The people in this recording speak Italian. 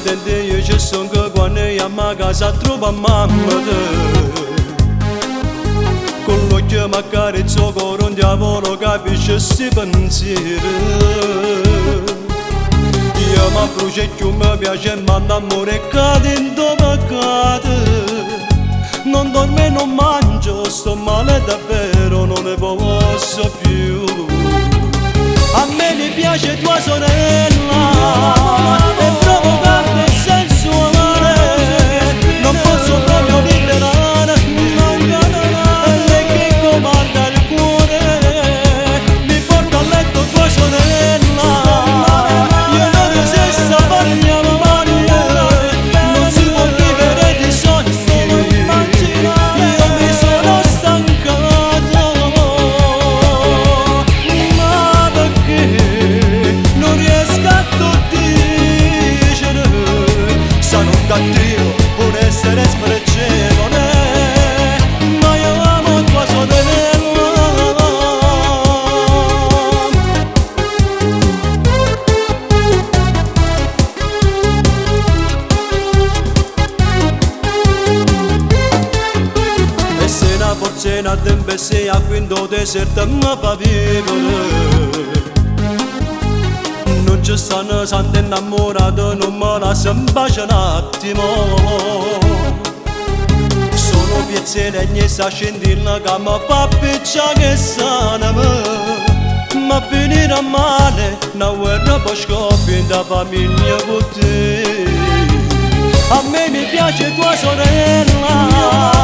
attende io ci sono che quando io a casa trova mamma con l'occhio mi accarezzo con un diavolo capisce sti pensieri io mi brucio e più mi piace e mando amore cade in peccate non dormo e non mangio sto male davvero non ne posso più a me mi piace tua sorella e provo carne sensuale non posso proprio liberare e lei che comanda il cuore mi porta a letto tua sorella io non so se sta voglia non si può vivere di sogni io mi sono stancato ma perché non riesco a dire sono un cattivo un essere spregevole ma io amo tua sorella e se una forse una tempesta a quinto deserto mi fa vivere non ci stanno santi innamorati non me la si bacia un attimo sono piezze e legni e sta scendendo che mi fa piccia che sanama ma finirà male una guerra poi scoppia in da famiglia con te a me mi piace tua sorella